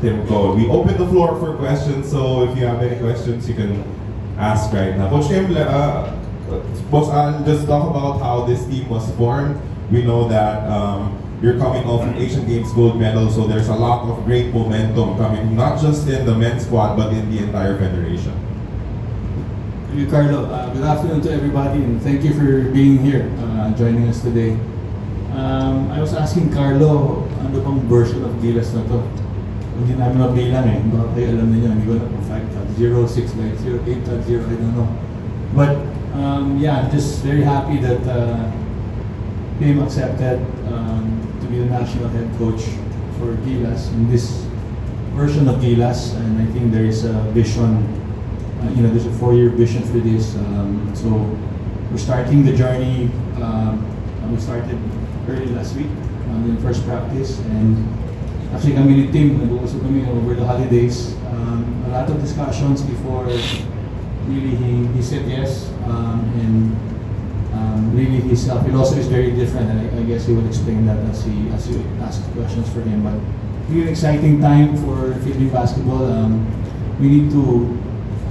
Tim go. We open the floor for questions, so if you have any questions, you can ask right now. Coach Tim, boss, I'll just talk about how this team was formed. We know that you're coming off an Asian Games gold medal, so there's a lot of great momentum coming, not just in the men's squad, but in the entire federation. Thank you, Carlo. Good afternoon to everybody, and thank you for being here, joining us today. I was asking Carlo, ano bang version of Gilas na to? Hindi namin mabilang eh. Baka kayo alam niyo, hindi ko alam kung 5.0, 6.0, 8.0, I don't know. But yeah, I'm just very happy that Pim accepted to be the national head coach for Gilas in this version of Gilas, and I think there is a vision. There's a 4-year vision for this. So we're starting the journey. We started early last week in first practice, and actually kami ni Tim, nag-uusap kami over the holidays. A lot of discussions before really he said yes, and really his philosophy is very different, and I guess he will explain that as you ask questions for him. But really an exciting time for Philippine basketball. We need to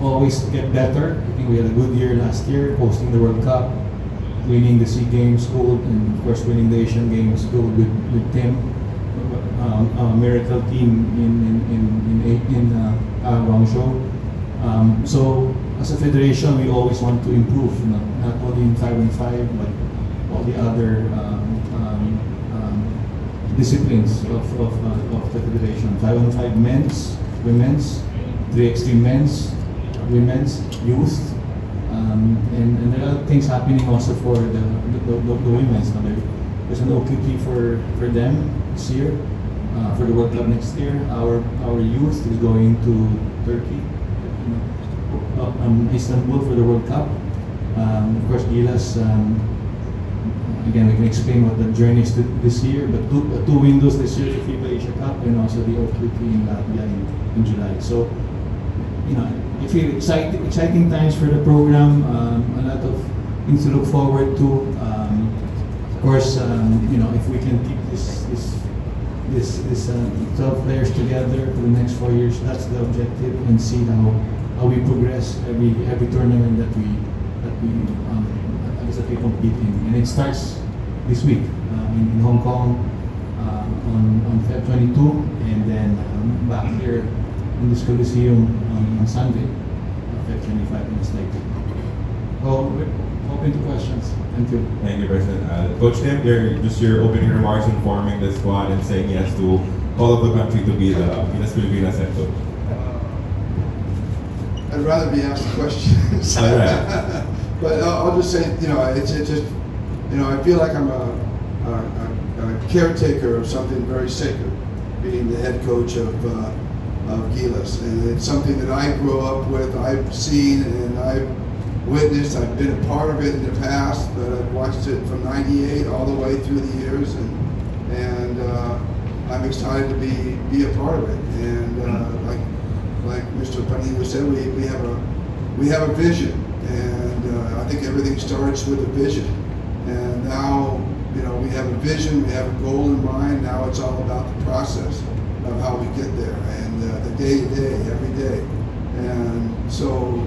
always get better. I think we had a good year last year, hosting the World Cup, winning the SEA Games gold, and of course winning the Asian Games gold with Tim, a miracle team in Guangzhou. So as a federation, we always want to improve, not only in 5-on-5, but all the other disciplines of the federation. 5-on-5 men's, women's, 3x3 men's, women's, youth, and there are things happening also for the women's. There's an OQT for them this year, for the World Cup next year. Our youth is going to Turkey, Istanbul for the World Cup. Of course, Gilas. Again, we can explain what the journey is this year, but two windows this year: the Fiba Asia Cup and also the OQT in Latvia in July. So, I feel exciting times for the program. A lot of things to look forward to. Of course, if we can keep this 12 players together for the next 4 years, that's the objective, and see how we progress every tournament that we compete in. And it starts this week in Hong Kong on Feb 22, and then back here in this Coliseum on Sunday, Feb 25 in Istanbul. So we're open to questions. Thank you. Thank you, President. Coach Tim, your opening remarks in forming the squad and saying yes to all of the country to be the Gilas Pilipinas head coach. I'd rather be asked questions. But I'll just say, it's just, I feel like I'm a caretaker of something very sacred, being the head coach of Gilas, and it's something that I grew up with. I've seen and I've witnessed. I've been a part of it in the past, but I've watched it from '98 all the way through the years, and I'm excited to be a part of it. And like Mr. Panlilio said, we have a vision, and I think everything starts with a vision. And now, we have a vision, we have a goal in mind. Now it's all about the process of how we get there, and the day to day, every day. And so,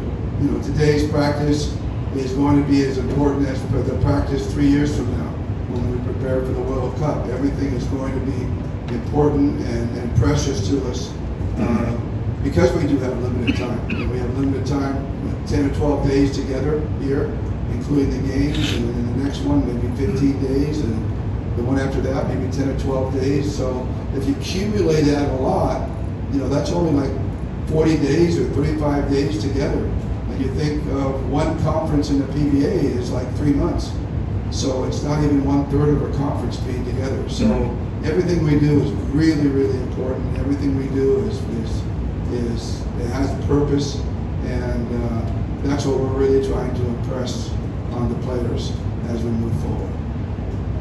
today's practice is going to be as important as the practice 3 years from now when we prepare for the World Cup. Everything is going to be important and precious to us because we do have limited time. We have limited time, 10 or 12 days together here, including the games, and then the next one maybe 15 days, and the one after that maybe 10 or 12 days. So if you accumulate that a lot, that's only like 40 days or 35 days together. And you think of one conference in the PBA is like 3 months. So it's not even 1/3 of a conference being together. So everything we do is really, really important. Everything we do it has a purpose, and that's what we're really trying to impress on the players as we move forward.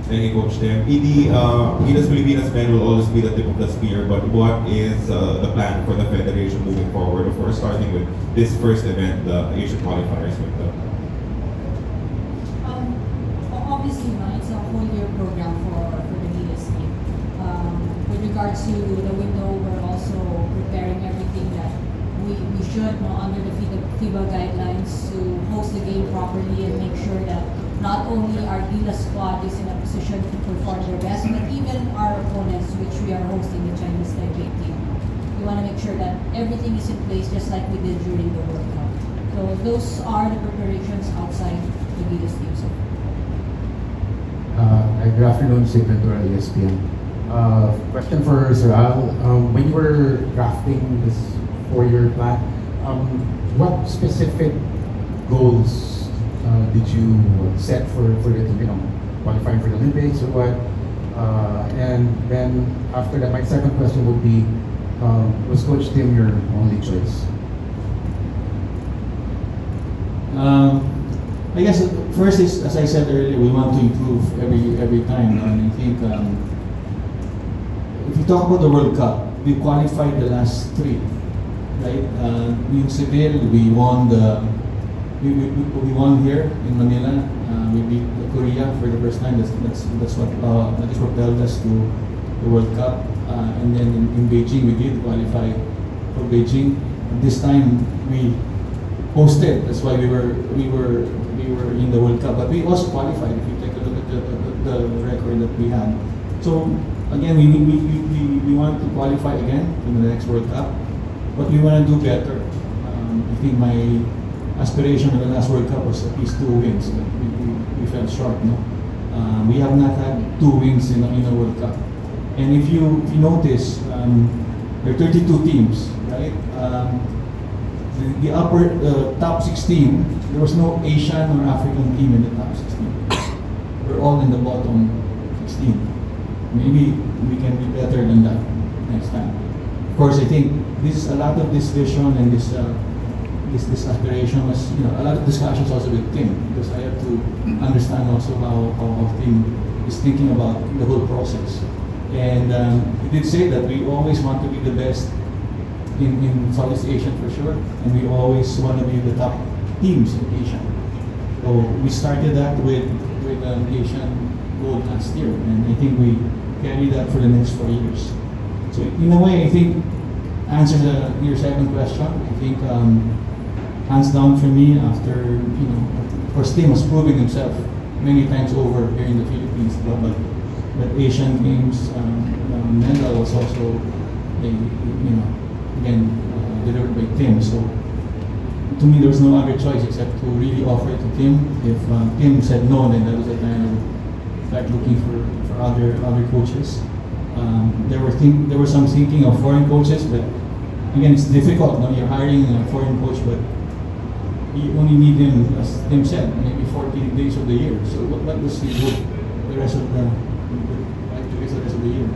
Thank you, Coach Tim. Gilas Pilipinas men will always be the tip of the spear, but what is the plan for the federation moving forward? Of course, starting with this first event, the Asian Qualifiers. Obviously, it's a whole year program for the Gilas team. With regards to the window, we're also FIBA guidelines to host the game properly and make sure that not only our Gilas squad is in a position to perform their best, but even our opponents, which we are hosting the Chinese Taipei team. We want to make sure that everything is in place just like we did during the World Cup. So those are the preparations outside the Gilas team. So Good afternoon, Sid Ventura, ESPN. Question for Sir Al. When you were drafting this 4-year plan, what specific goals did you set for the team? You know, qualifying for the Olympics or what? And then after that, my second question would be, was Coach Tim your only choice? I guess first is, as I said earlier, we want to improve every time, and I think if you talk about the World Cup, we qualified the last 3, right? In Seville, we won we won here in Manila. We beat Korea for the first time. That's what propelled us to the World Cup. And then in Beijing, we did qualify for Beijing. This time we hosted. That's why we were in the World Cup. But we also qualified. If you take a look at the record that we had. So again, we want to qualify again in the next World Cup, but we want to do better. I think my aspiration in the last World Cup was at least 2 wins. But we fell short. No, we have not had 2 wins in a World Cup. And if you notice, there are 32 teams, right? The top 16, there was no Asian or African team in the top 16. We're all in the bottom 16. Maybe we can be better than that next time. Of course, I think a lot of this vision and this aspiration was, a lot of discussions also with Tim, because I have to understand also how Tim is thinking about the whole process. And he did say that we always want to be the best in Southeast Asia for sure, and we always want to be the top teams in Asia. So we started that with an Asian gold last year, and I think we carry that for the next 4 years. So in a way, I think answers your second question. I think hands down for me, after of course Tim was proving himself many times over here in the Philippines, but Asian Games medal was also again delivered by Tim. So to me, there was no other choice except to really offer it to Tim. If Tim said no, then that was the time I would start looking for other coaches. There was some thinking of foreign coaches, but again, it's difficult. No? You're hiring a foreign coach, but you only need him, as Tim said, maybe 40 days of the year. So what does he do the rest of the year?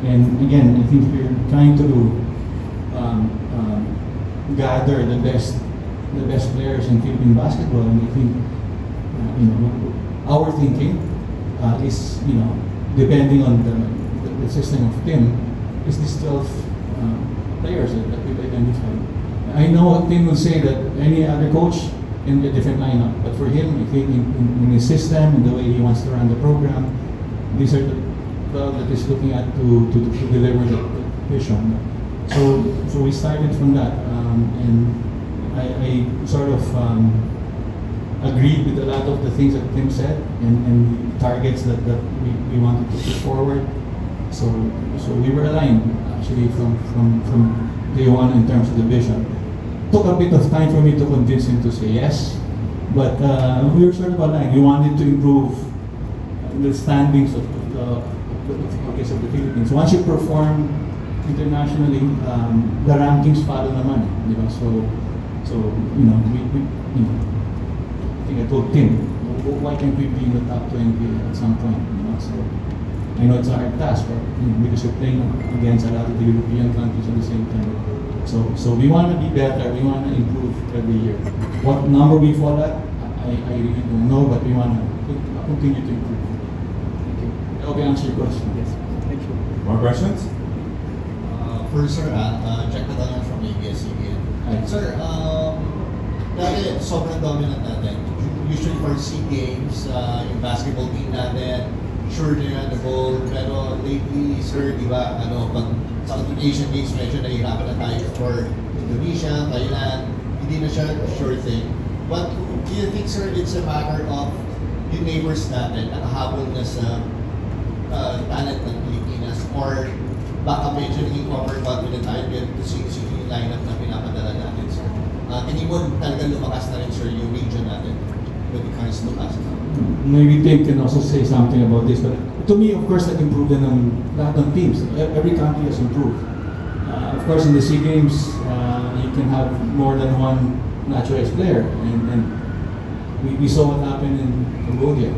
And again, I think we're trying to gather the best players in Philippine basketball, and I think our thinking is depending on the system of Tim, is these 12 players that we've identified. I know Tim will say that any other coach can be a different lineup, but for him, I think in his system and the way he wants to run the program, these are the 12 that he's looking at to deliver the vision. So we started from that, and I sort of agreed with a lot of the things that Tim said and the targets that we wanted to put forward. So we were aligned actually from day one in terms of the vision. Took a bit of time for me to convince him to say yes, but we were sort of aligned. We wanted to improve the standings of the Philippines. Once you perform internationally, the rankings follow naman. So I think I told Tim, why can't we be in the top 20 at some point? So I know it's a hard task, but because we're playing against a lot of the European countries at the same time. So we want to be better. We want to improve every year. What number we fall at, I really don't know, but we want to continue to improve. Thank you. I hope I answered your question. Yes. Thank you. More questions? For Sir Jack Catalan from ABS-CBN. Hi. Sir, dati sobrang dominant natin. Usually for SEA Games, yung basketball team natin, sure na the goal. Pero lately, sir, di ba, pag sa Asian Games, medyo nahihirapan na tayo for Indonesia, Thailand. Hindi hindi na siya sure thing. But do you think, sir, it's a matter of yung neighbors natin nakahabol na sa talent ng Pilipinas, or baka medyo naging overconfident tayo kasi yung lineup na pinapadala natin, sir? Tinipon talaga lumakas na rin, sir, yung region natin when it comes to us. Maybe Tim can also say something about this, but to me, of course, nag-improve din ng lahat ng teams. Every country has improved. Of course, in the SEA Games, you can have more than one naturalized player, and we saw what happened in Cambodia.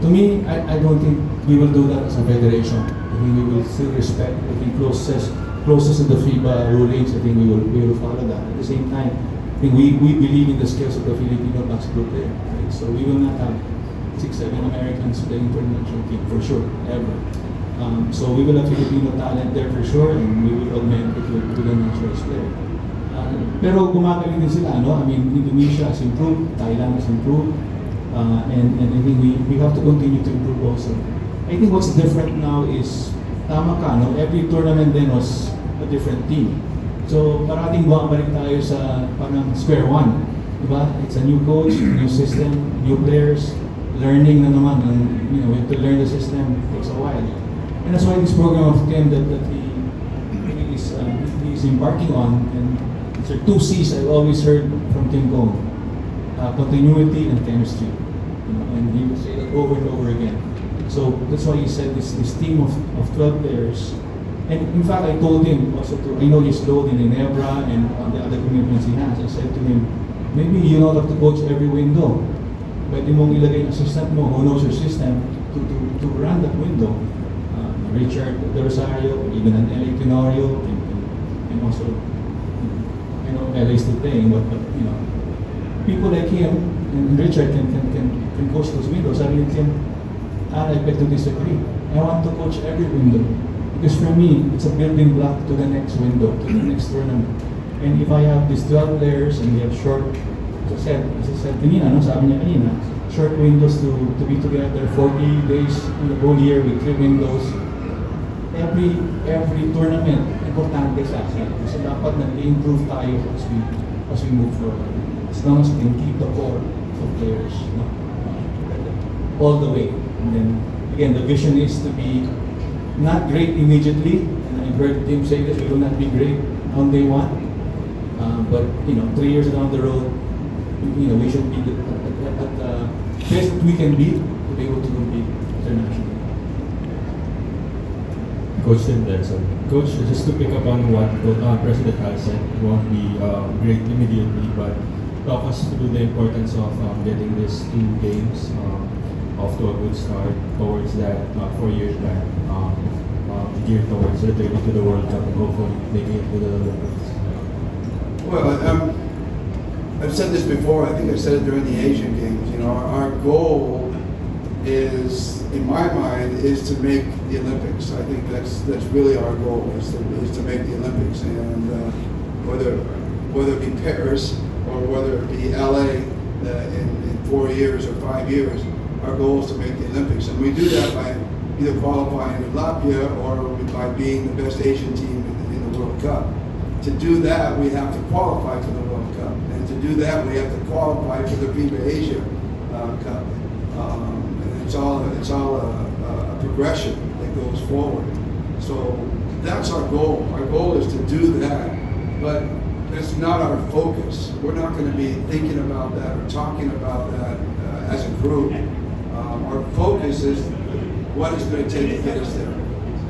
To me, I don't think we will do that as a federation. I think we will still respect. I think closest to the Fiba rulings, I think we will follow that. At the same time, I think we believe in the skills of the Filipino basketball player. Right? So we will not have 6-7 Americans playing for the national team for sure, ever. So we will have Filipino talent there for sure, and we will augment it with a naturalized player. Pero gumagaling din sila, no? I mean, Indonesia has improved, Thailand has improved, and I think we have to continue to improve also. I think what's different now is, tama ka, no? Every tournament then was a different team. So parating bumabalik tayo sa parang square one, diba? It's a new coach, new system, new players, learning na naman, and we have to learn the system, it takes a while. And that's why this program of Tim that he is embarking on, and so 2 C's I've always heard from Tim Cone, continuity and chemistry, and he will say that over and over again. So that's why he said this team of 12 players. And in fact, I told him also I know he's low in Ginebra and on the other commitments he has. I said to him, maybe you don't have to coach every window. Pwede mong ilagay ang assistant mo who knows your system to run that window. Richard De Rosario, even an LA Tenorio, and also, LA still playing, but people like him and Richard can coach those windows. I mean, I beg to disagree. I want to coach every window. Because for me, it's a building block to the next window, to the next tournament. And if I have these 12 players and we have short, as I said kanina, sabi niya kanina, short windows to be together, 40 days in the whole year with 3 windows. Every tournament, importante sa akin. Kasi dapat nag-improve tayo as we move forward. As long as we can keep the core of players, all the way. And then, again, the vision is to be not great immediately, and I've heard Tim say this, we will not be great on day one, but 3 years down the road, we should be at the best that we can be to be able to compete internationally. Coach Tim Benson. Coach, just to pick up on what President Al said, it won't be great immediately, but talk us through the importance of getting these 2 games off to a good start towards that 4 years back, geared towards returning to the World Cup and hopefully making it to the Olympics. Well, I've said this before. I think I said it during the Asian Games. Our goal is, in my mind, is to make the Olympics. I think that's really our goal is to make the Olympics, and whether it be Paris or whether it be LA in 4 years or 5 years. Our goal is to make the Olympics, and we do that by either qualifying in Latvia or by being the best Asian team in the World Cup. To do that, we have to qualify for the World Cup, and to do that, we have to qualify for the Fiba Asia Cup. And it's all a progression that goes forward. So that's our goal. Our goal is to do that, but that's not our focus. We're not going to be thinking about that or talking about that as a group. Our focus is what it's going to take to get us there.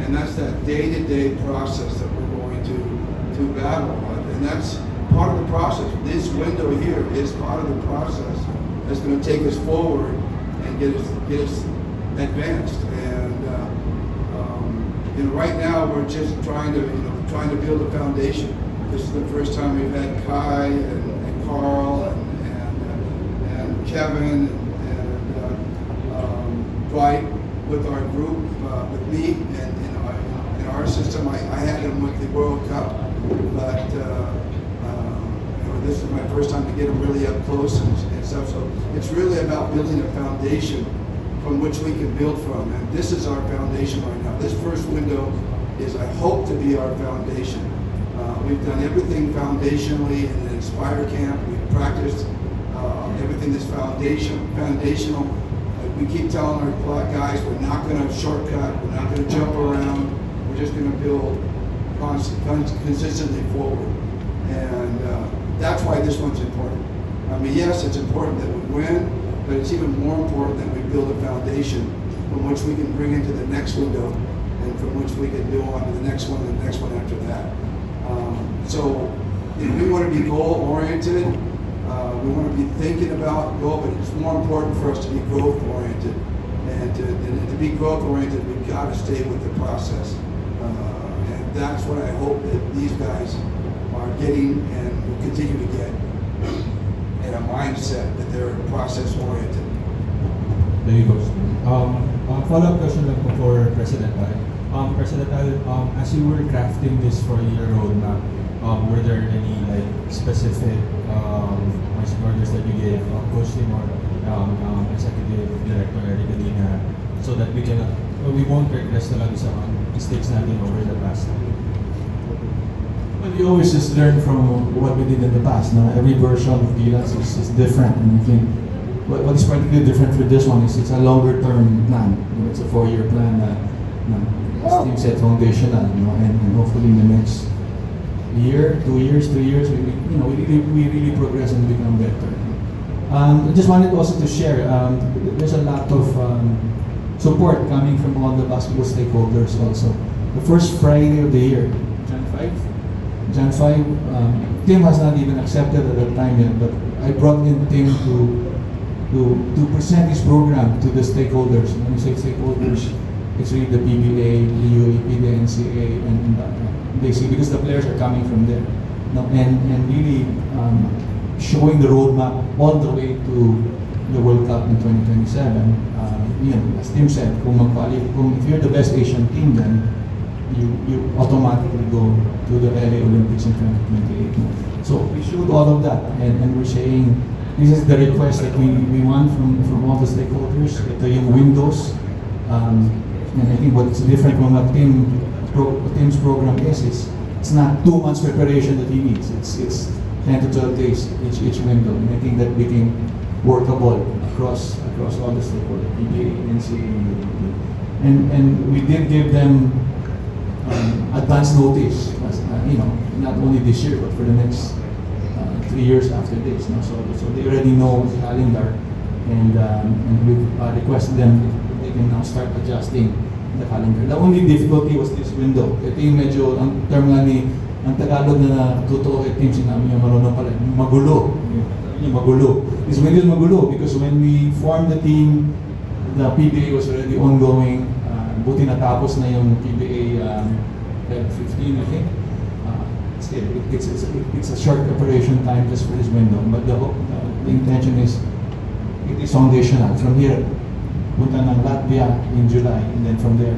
And that's that day-to-day process that we're going to battle. And that's part of the process. This window here is part of the process that's going to take us forward and get us advanced. And right now we're just trying to build a foundation. This is the first time we've had Kai and Carl and Kevin Dwight with our group, with me, and in our system. I had him with the World Cup, but this is my first time to get him really up close and stuff. So it's really about building a foundation from which we can build from, and this is our foundation right now. This first window is, I hope, to be our foundation. We We've done everything foundationally in the Inspire camp. We've practiced everything that's foundational. We keep telling our guys we're not going to shortcut, we're not going to jump around, we're just going to build consistently forward. And that's why this one's important. I mean, yes, it's important that we win, but it's even more important that we build a foundation from which we can bring into the next window and from which we can go on to the next one and the next one after that. So we want to be goal-oriented. We want to be thinking about goal, but it's more important for us to be growth-oriented. And to be growth-oriented, we've got to stay with the process. And that's what I hope that these guys are getting and will continue to get, in a mindset that they're process-oriented. There you go. Follow-up question lang po for President Al. President Al, as you were crafting this four-year roadmap, were there any like specific marching orders that you gave Coach Tim or Executive Director Erika so that we won't regress na lang sa mistakes natin over the past? Well, you always just learn from what we did in the past. No? Every version of Gilas is different, and I think what is particularly different for this one is it's a longer term plan. You know, it's a 4-year plan that, as Tim said, foundational. You know, and hopefully in the next year, 2 years, 3 years, we really progress and become better. I just wanted also to share. There's a lot of support coming from all the basketball stakeholders. Also, the first Friday of the year, Jan 5, Tim has not even accepted at that time yet, but I brought in Tim to present his program to the stakeholders. When we say stakeholders, it's really the PBA, the UAP, the NCA, and basically because the players are coming from there. No, and really showing the roadmap all the way to the World Cup in 2027. As Tim said, if you're the best Asian team, then you automatically go to the LA Olympics in 2028. So we showed all of that, and we're saying this is the request that we want from all the stakeholders. Ito yung windows, and I think what's different from what Tim's program is it's not 2 months preparation that he needs. It's 10 to 12 days each window, and I think that became workable across all the stakeholders, PBA, NCA, and we did give them advance notice, not only this year but for the next 3 years after this. No? So they already know the calendar, and we've requested them if they can now start adjusting the calendar. The only difficulty was this window. Ito yung medyo, ang term nga ang Tagalog na totoo kay Tim, sinabi niya marunong pala, magulo. Magulo. This window is magulo because when we formed the team, the PBA was already ongoing. Buti natapos na yung PBA 15, I think. Still, it's a short preparation time just for this window. But the intention is, it is foundational. From here, punta ng Latvia in July, and then from there,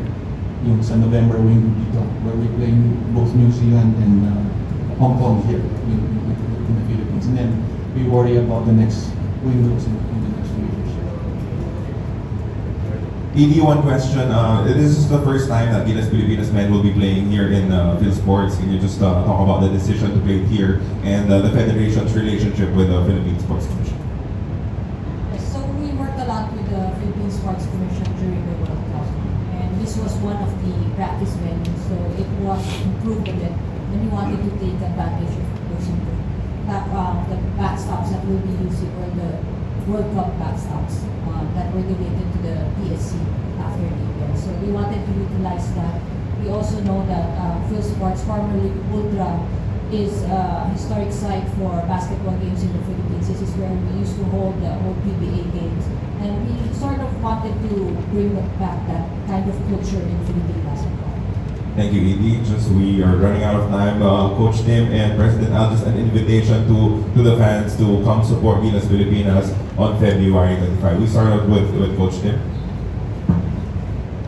yung sa November window dito, where we're playing both New Zealand and Hong Kong here in the Philippines. And then we worry about the next windows in the next few years. ED, one question. This is the first time that Gilas Pilipinas men will be playing here in Phil Sports. Can you just talk about the decision to play here and the Federation's relationship with the Philippine Sports Commission? So we worked a lot with the Philippine Sports Commission during the World Cup, and this was one of the practice venues, so it was improved a bit, and we wanted to take advantage of those the backstops that we'll be using, or the World Cup backstops that were donated to the PSC after the event. So we wanted to utilize that. We also know that Phil Sports, formerly Ultra, is a historic site for basketball games in the Philippines. This is where we used to hold the old PBA games. And we sort of wanted to bring back that kind of culture in Philippine basketball. Thank you, ED. We are running out of time. Coach Tim and President Al, just an invitation to the fans to come support Gilas Pilipinas on February 25. We start with Coach Tim.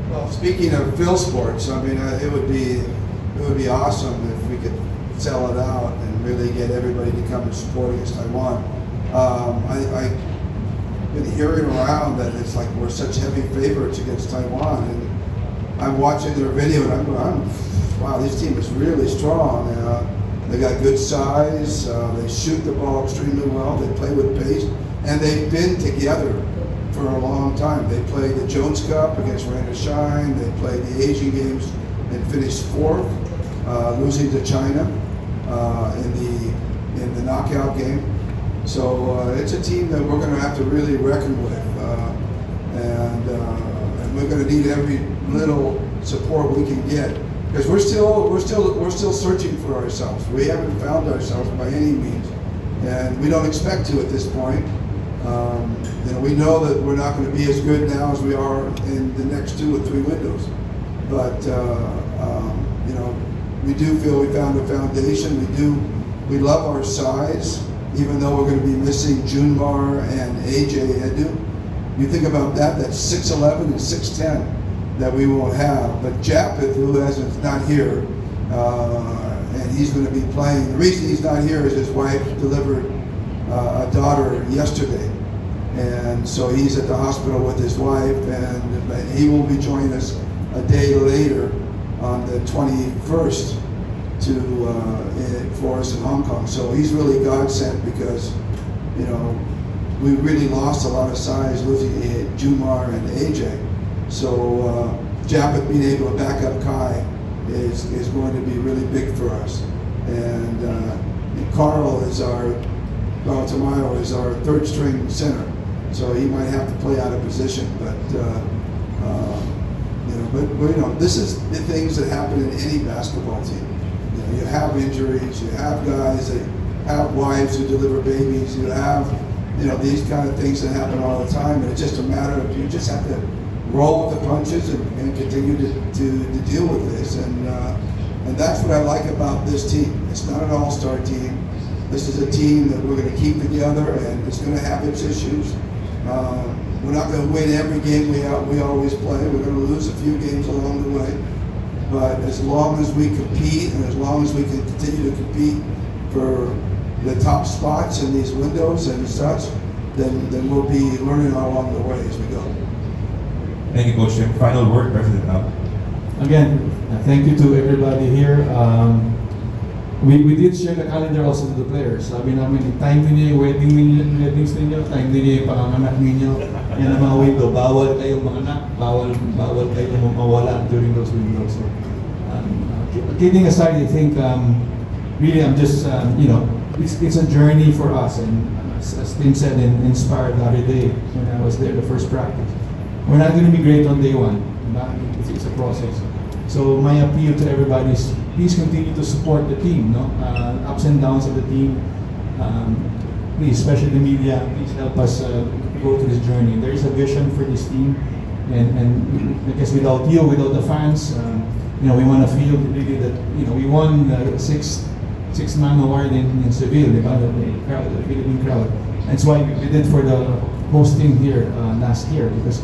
Well, speaking of Phil Sports, I mean, it would be awesome if we could sell it out and really get everybody to come and support against Taiwan. I've been hearing around that it's like we're such heavy favorites against Taiwan, and I'm watching their video and I'm wow, this team is really strong. They got good size. They shoot the ball extremely well. They play with pace, and they've been together for a long time. They played the Jones Cup against Rain or Shine. They played the Asian Games and finished fourth, losing to China in the knockout game. So it's a team that we're going to have to really reckon with, and we're going to need every little support we can get, because we're still searching for ourselves. We haven't found ourselves by any means, and we don't expect to at this point. We know that we're not going to be as good now as we are in the next 2 or 3 windows, but we do feel we found a foundation. We love our size, even though we're going to be missing Junmar and AJ Edu. You think about that, that's 6'11" and 6'10" that we won't have. But Japeth, who is not here, and he's going to be playing. The reason he's not here is his wife delivered a daughter yesterday. And so he's at the hospital with his wife, and he will be joining us a day later on the 21st for us in Hong Kong. So he's really God sent, because we really lost a lot of size losing Jumar and AJ. So Japeth being able to back up Kai is going to be really big for us. And Carl Tamayo is our 3rd string center. So he might have to play out of position, but this is the things that happen in any basketball team. You have injuries, you have guys that have wives who deliver babies, you have these kind of things that happen all the time, and it's just a matter of you just have to roll with the punches and continue to deal with this, and that's what I like about this team. It's not an all-star team. This is a team that we're going to keep together, and it's going to have its issues. We're not going to win every game we always play. We're going to lose a few games along the way. But as long as we compete, and as long as we can continue to compete for the top spots in these windows and such, then we'll be learning along the way as we go. Thank you, Coach Tim. Final word, President Al. Again, thank you to everybody here. We did share the calendar also to the players. Sabi namin, time niyo yung weddings ninyo, time niyo yung panganganak ninyo. Yan ang mga window. Bawal kayong manganak, bawal kayong mawala during those windows. So, kidding aside, I think really I'm just, it's a journey for us. And as Tim said, inspired the other day when I was there, the first practice. We're not going to be great on day one. It's a process. So my appeal to everybody is please continue to support the team, ups and downs of the team. Please, especially the media, please help us go through this journey. There is a vision for this team, and I guess without you, without the fans, we want to feel really that we won the six-man award in Seville, the Philippine crowd. That's why we did for the hosting here last year, because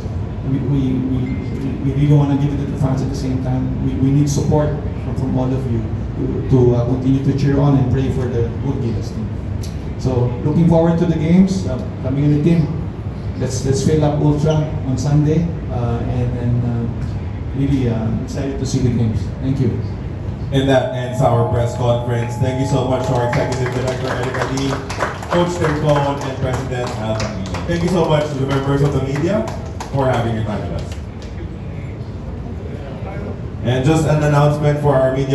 we really want to give it to the fans at the same time. We need support from all of you to continue to cheer on and pray for the good Gilas team. So looking forward to the games. Coming in the team, let's fill up Ultra on Sunday, and really excited to see the games. Thank you. And that ends our press conference. Thank you so much to our Executive Director, Erika, Coach Tim Cohen, and President Al Panlilio. Thank you so much to the members of the media for having your time with us. And just an announcement for our media